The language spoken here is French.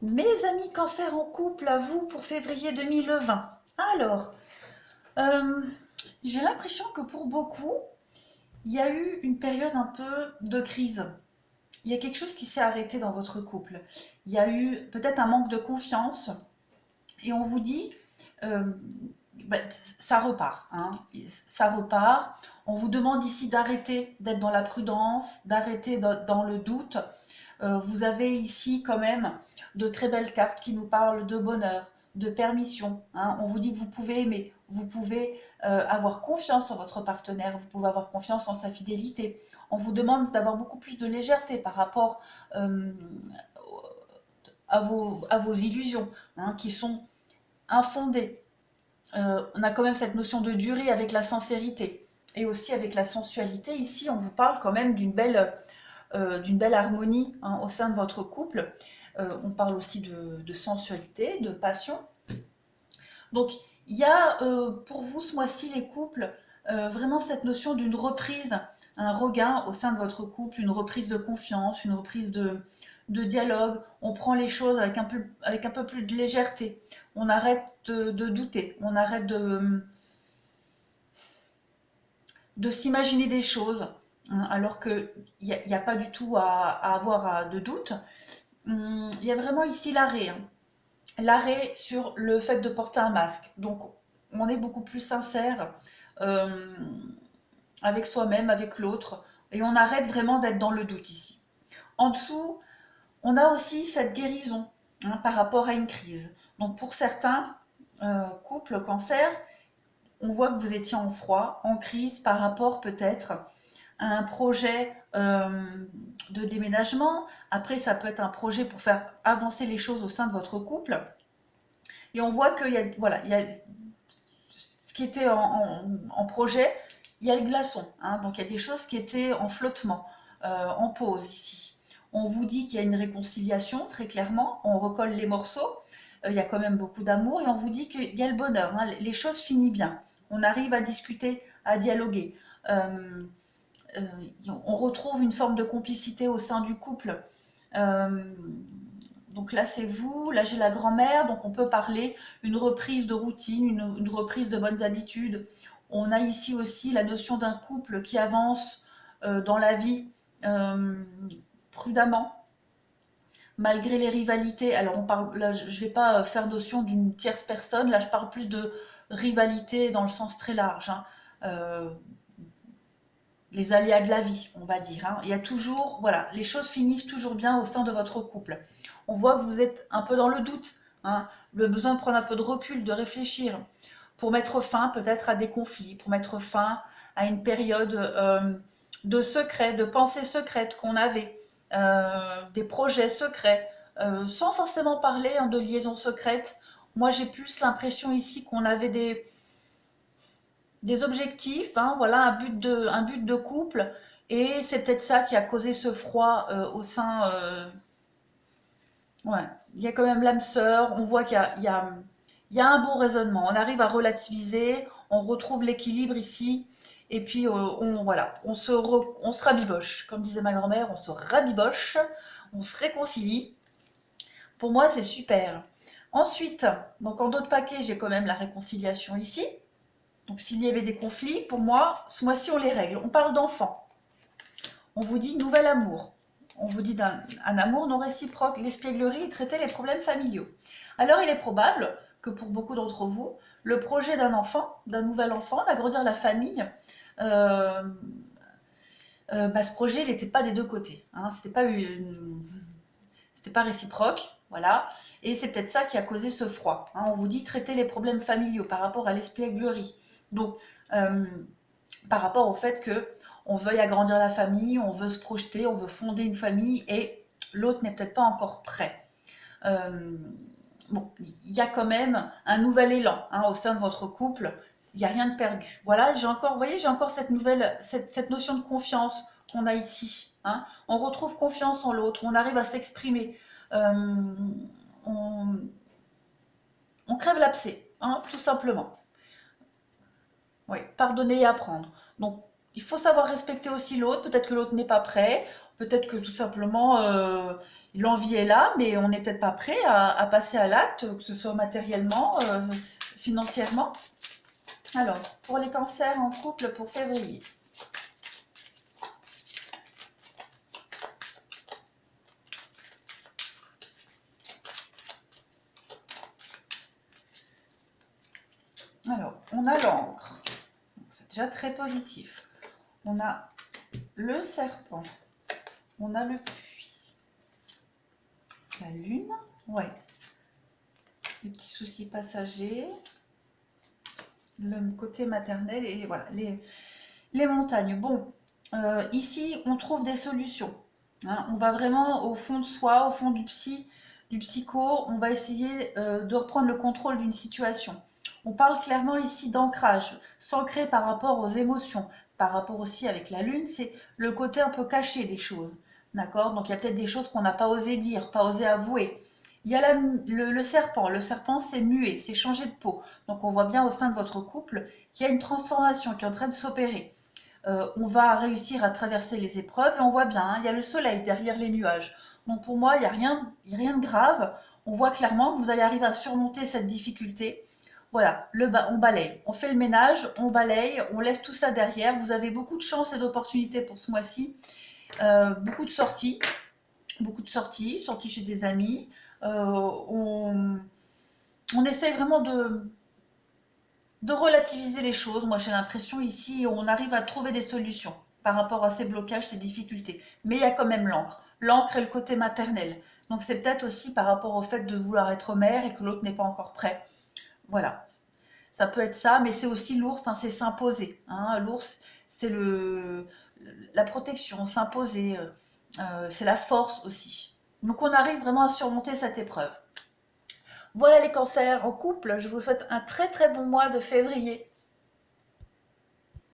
Mes amis cancer en couple, à vous pour février 2020. Alors, euh, j'ai l'impression que pour beaucoup, il y a eu une période un peu de crise. Il y a quelque chose qui s'est arrêté dans votre couple. Il y a eu peut-être un manque de confiance et on vous dit, euh, bah, ça repart, hein, ça repart. On vous demande ici d'arrêter d'être dans la prudence, d'arrêter dans le doute. Vous avez ici quand même de très belles cartes qui nous parlent de bonheur, de permission, hein. On vous dit que vous pouvez aimer, vous pouvez avoir confiance en votre partenaire, vous pouvez avoir confiance en sa fidélité. On vous demande d'avoir beaucoup plus de légèreté par rapport euh, à vos illusions, hein, qui sont infondées. On a quand même cette notion de durée avec la sincérité et aussi avec la sensualité. Ici, on vous parle quand même d'une belle harmonie, hein, au sein de votre couple. On parle aussi de sensualité, de passion. Donc, il y a pour vous ce mois-ci, les couples, vraiment cette notion d'une reprise, un regain au sein de votre couple, une reprise de confiance, une reprise de dialogue. On prend les choses avec un peu plus de légèreté. On arrête de douter, on arrête de s'imaginer des choses, hein, alors qu'il n'y a pas du tout à avoir de doute. Il y a vraiment ici l'arrêt, hein. L'arrêt sur le fait de porter un masque. Donc, on est beaucoup plus sincère euh, avec soi-même, avec l'autre, et on arrête vraiment d'être dans le doute ici. En dessous, on a aussi cette guérison, hein, par rapport à une crise. Donc, pour certains couples cancer, on voit que vous étiez en froid, en crise par rapport peut-être à un projet de déménagement. Après, ça peut être un projet pour faire avancer les choses au sein de votre couple. Et on voit qu'il y a, voilà, il y a ce qui était en projet, il y a le glaçon, hein. Donc il y a des choses qui étaient en flottement, en pause ici. On vous dit qu'il y a une réconciliation, très clairement. On recolle les morceaux. Il y a quand même beaucoup d'amour. Et on vous dit qu'il y a le bonheur, hein. Les choses finissent bien. On arrive à discuter, à dialoguer. Euh, euh, on retrouve une forme de complicité au sein du couple. Euh, donc là, c'est vous, là j'ai la grand-mère, donc on peut parler une reprise de routine, une reprise de bonnes habitudes. On a ici aussi la notion d'un couple qui avance dans la vie euh, prudemment, malgré les rivalités. Alors on parle, là, je ne vais pas faire notion d'une tierce personne, là je parle plus de rivalité dans le sens très large, hein. Les aléas de la vie, on va dire, hein. Il y a toujours, voilà, les choses finissent toujours bien au sein de votre couple. On voit que vous êtes un peu dans le doute, hein, le besoin de prendre un peu de recul, de réfléchir, pour mettre fin peut-être à des conflits, pour mettre fin à une période de secrets, de pensées secrètes qu'on avait, des projets secrets, sans forcément parler, hein, de liaisons secrètes. Moi, j'ai plus l'impression ici qu'on avait des objectifs, hein, voilà, un but de couple, et c'est peut-être ça qui a causé ce froid au sein. Ouais, il y a quand même l'âme sœur, on voit qu'il y a un bon raisonnement, on arrive à relativiser, on retrouve l'équilibre ici, et puis voilà, on se rabiboche, comme disait ma grand-mère, on se rabiboche, on se réconcilie. Pour moi, c'est super. Ensuite, donc en d'autres paquets, j'ai quand même la réconciliation ici. Donc s'il y avait des conflits, pour moi, ce mois-ci, on les règle. On parle d'enfants. On vous dit nouvel amour. On vous dit d'un amour non réciproque, l'espièglerie et traiter les problèmes familiaux. Alors il est probable que pour beaucoup d'entre vous, le projet d'un enfant, d'un nouvel enfant, d'agrandir la famille, euh, ce projet, il n'était pas des deux côtés, hein. C'était pas réciproque, voilà. Et c'est peut-être ça qui a causé ce froid, hein. On vous dit traiter les problèmes familiaux par rapport à l'espièglerie. Donc, euh, par rapport au fait que on veuille agrandir la famille, on veut se projeter, on veut fonder une famille et l'autre n'est peut-être pas encore prêt. Euh, bon, il y a quand même un nouvel élan, hein, au sein de votre couple. Il n'y a rien de perdu. Voilà, j'ai encore, vous voyez, j'ai encore cette notion de confiance qu'on a ici, hein. On retrouve confiance en l'autre, on arrive à s'exprimer. Euh, on, on crève l'abcès, hein, tout simplement. Oui, pardonner et apprendre. Donc, il faut savoir respecter aussi l'autre. Peut-être que l'autre n'est pas prêt. Peut-être que tout simplement l'envie est là, mais on n'est peut-être pas prêt à passer à l'acte, que ce soit matériellement, financièrement. Alors, pour les cancers en couple pour février. Alors, on a l'encre. C'est déjà très positif. On a le serpent. On a le puits. La lune. Ouais. Les petits soucis passagers. Le côté maternel et voilà, les montagnes. Bon, ici, on trouve des solutions. Hein. On va vraiment au fond de soi, au fond du psycho. On va essayer de reprendre le contrôle d'une situation. On parle clairement ici d'ancrage, s'ancrer par rapport aux émotions, par rapport aussi avec la lune, c'est le côté un peu caché des choses. D'accord? Donc il y a peut-être des choses qu'on n'a pas osé dire, pas osé avouer. Il y a le serpent. Le serpent, c'est muet, c'est changer de peau. Donc on voit bien au sein de votre couple qu'il y a une transformation qui est en train de s'opérer. On va réussir à traverser les épreuves et on voit bien, hein, il y a le soleil derrière les nuages. Donc pour moi, il n'y a rien de grave. On voit clairement que vous allez arriver à surmonter cette difficulté. Voilà, on balaye, on fait le ménage, on balaye, on laisse tout ça derrière. Vous avez beaucoup de chance et d'opportunités pour ce mois-ci. Beaucoup de sorties chez des amis. On essaye vraiment de relativiser les choses. Moi, j'ai l'impression ici, on arrive à trouver des solutions par rapport à ces blocages, ces difficultés. Mais il y a quand même l'encre. L'encre est le côté maternel. Donc c'est peut-être aussi par rapport au fait de vouloir être mère et que l'autre n'est pas encore prêt. Voilà. Ça peut être ça, mais c'est aussi l'ours, hein, c'est s'imposer. Hein. L'ours, c'est la protection, s'imposer. C'est la force aussi. Donc on arrive vraiment à surmonter cette épreuve. Voilà les cancers en couple, je vous souhaite un très très bon mois de février.